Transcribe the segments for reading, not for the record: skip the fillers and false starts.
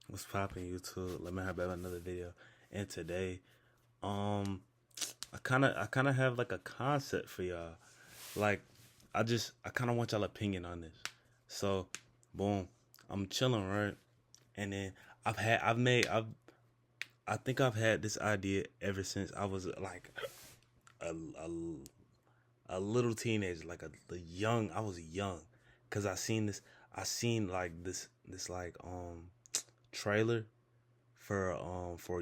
What's poppin' YouTube? Let me have another video. And today, um, I kinda have like a concept for y'all. Like, I kinda want y'all opinion on this. So, boom, I'm chilling, right? And then I think I've had this idea ever since I was like a a, a little teenager, like a young. I was young, cause I seen like this like trailer for a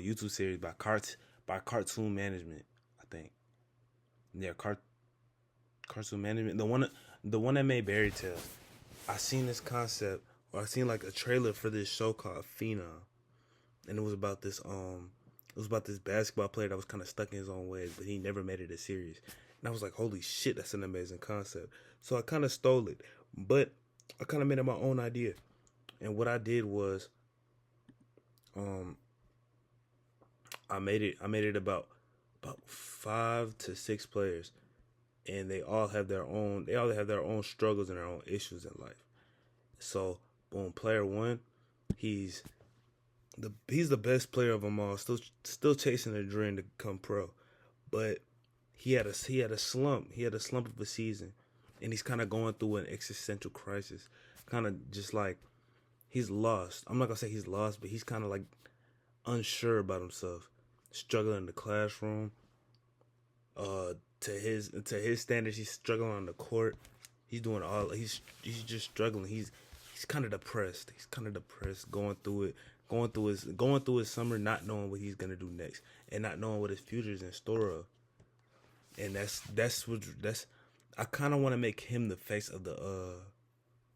YouTube series by Cartoon Management, I think. Yeah, Cartoon Management. The one that made Berry Tales. I seen this concept, or I seen like a trailer for this show called Phenom, and it was about this basketball player that was kind of stuck in his own ways, but he never made it a series. And I was like, holy shit, that's an amazing concept. So I kind of stole it, but I kind of made it my own idea. And what I did was, um, I made it about 5 to 6 players, and they all have their own struggles and their own issues in life. So, boom, player one, he's he's the best player of them all, still chasing a dream to become pro, but he had a slump of a season, and he's kind of going through an existential crisis, kind of just like he's lost. I'm not gonna say he's lost, but he's kind of like unsure about himself, struggling in the classroom. To his standards, he's struggling on the court. He's just struggling. He's kind of depressed. He's kind of depressed, going through his summer, not knowing what he's gonna do next, and not knowing what his future is in store of. And that's I kind of want to make him the face of the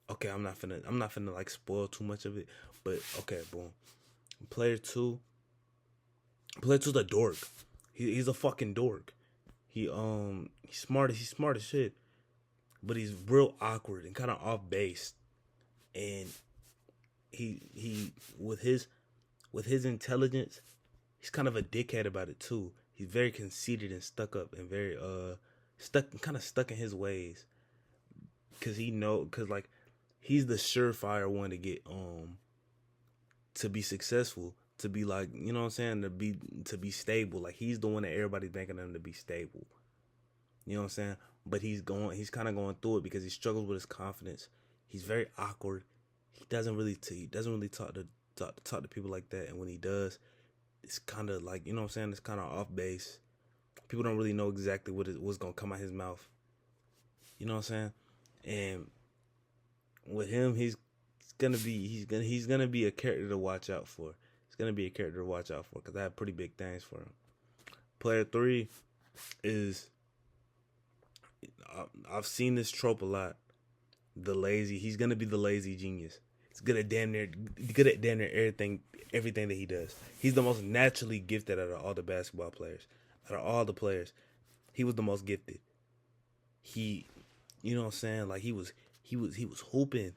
Okay, I'm not finna like spoil too much of it, but okay, boom. Player two, player two's a dork. He's a fucking dork. He's smart as shit, but he's real awkward and kind of off base. And he with his intelligence, he's kind of a dickhead about it too. He's very conceited and stuck up and very stuck in his ways. Cause like he's the surefire one to get to be successful, to be like, you know what I'm saying, to be stable. Like he's the one that everybody's banking on to be stable. You know what I'm saying? But he's kind of going through it because he struggles with his confidence. He's very awkward. He doesn't really talk to people like that. And when he does, it's kind of like, you know what I'm saying, it's kind of off base. People don't really know exactly what's gonna come out his mouth. You know what I'm saying? And with him, he's gonna be a character to watch out for. He's gonna be a character to watch out for because I have pretty big things for him. Player three is I've seen this trope a lot. He's gonna be the lazy genius. He's good at damn near everything that he does. He's the most naturally gifted out of all the basketball players. Out of all the players, he was the most gifted. He, you know what I'm saying? Like he was hooping,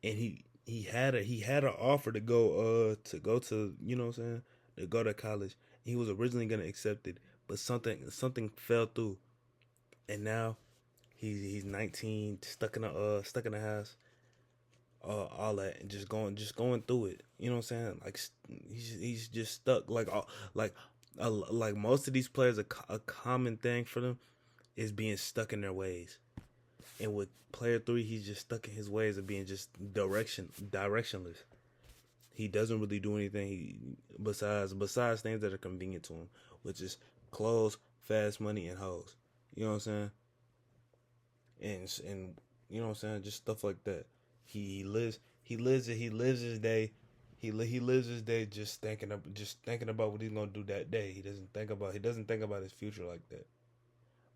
and he had an offer to go to you know what I'm saying, to go to college. He was originally gonna accept it, but something fell through, and now he's 19, stuck in the house, all that, and just going through it. You know what I'm saying? Like he's just stuck. Like most of these players, a common thing for them is being stuck in their ways. And with player three, he's just stuck in his ways of being just directionless. He doesn't really do anything besides things that are convenient to him, which is clothes, fast money, and hoes. You know what I'm saying? And you know what I'm saying, just stuff like that. He lives his day. He lives his day just thinking about what he's gonna do that day. He doesn't think about his future like that.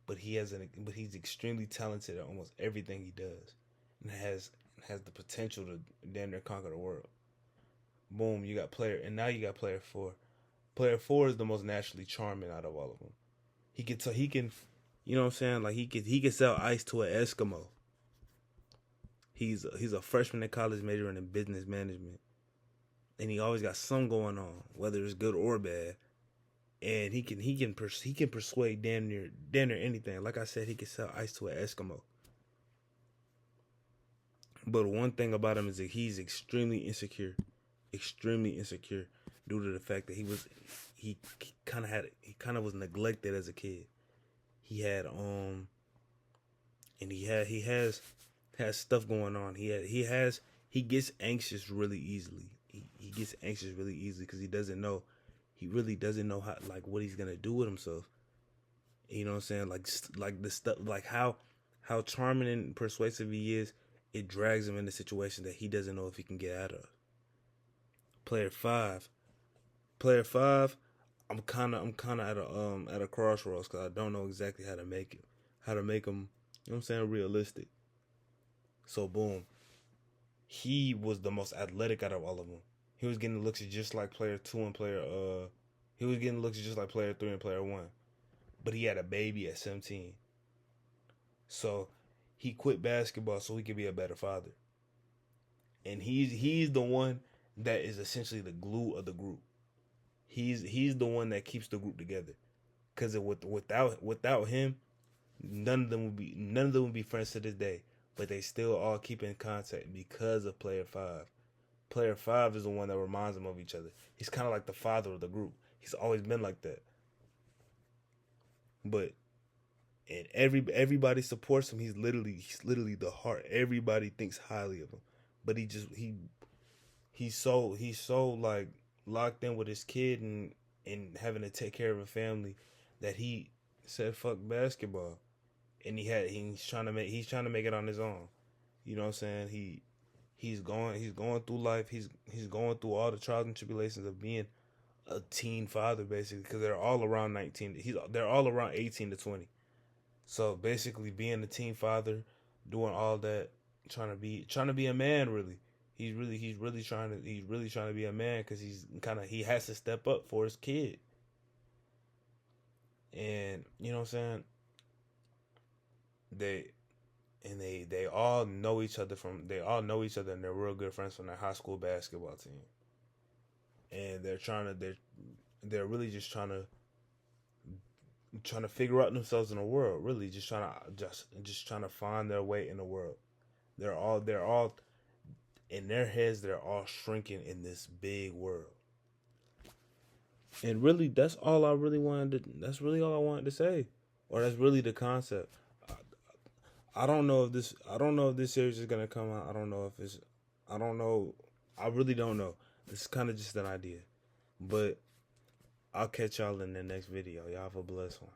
But he's extremely talented at almost everything he does, and has the potential to damn near conquer the world. Boom, now you got player four. Player four is the most naturally charming out of all of them. He can, you know what I'm saying? Like he can sell ice to an Eskimo. He's a freshman in college majoring in business management, and he always got something going on, whether it's good or bad. And he can persuade damn near anything. Like I said, he can sell ice to an Eskimo. But one thing about him is that he's extremely insecure, extremely insecure due to the fact that he kind of was neglected as a kid. He had and has stuff going on. He gets anxious really easily. He gets anxious really easily because he really doesn't know how, like, what he's gonna do with himself. You know what I'm saying? Like the stuff, like how charming and persuasive he is, it drags him into situations that he doesn't know if he can get out of. Player five, player five. I'm kind of at a crossroads because I don't know exactly how to make him. You know what I'm saying? Realistic. So boom, he was the most athletic out of all of them. He was getting looks just like player two and he was getting looks just like player three and player one. But he had a baby at 17. So he quit basketball so he could be a better father. And he's the one that is essentially the glue of the group. He's the one that keeps the group together. Cause without him, none of them would be friends to this day. But they still all keep in contact because of player five. Player five is the one that reminds them of each other. He's kind of like the father of the group. He's always been like that. But and everybody supports him. He's literally the heart. Everybody thinks highly of him. But he's so like locked in with his kid and having to take care of a family that he said fuck basketball. And he's trying to make it on his own. You know what I'm saying? He's going through life. He's going through all the trials and tribulations of being a teen father, basically, because they're all around 19. They're all around 18 to 20. So basically, being a teen father, doing all that, trying to be a man. Really, he's really trying to be a man because he has to step up for his kid. And you know what I'm saying? They they all know each other and they're real good friends from their high school basketball team. And they're really just trying to figure out themselves in the world. Really, just trying to find their way in the world. They're all in their heads. They're all shrinking in this big world. And really, that's all I really wanted. That's really all I wanted to say, or that's really the concept. I don't know if this series is gonna come out. I don't know if it's. I don't know. I really don't know. It's kind of just an idea, but I'll catch y'all in the next video. Y'all have a blessed one.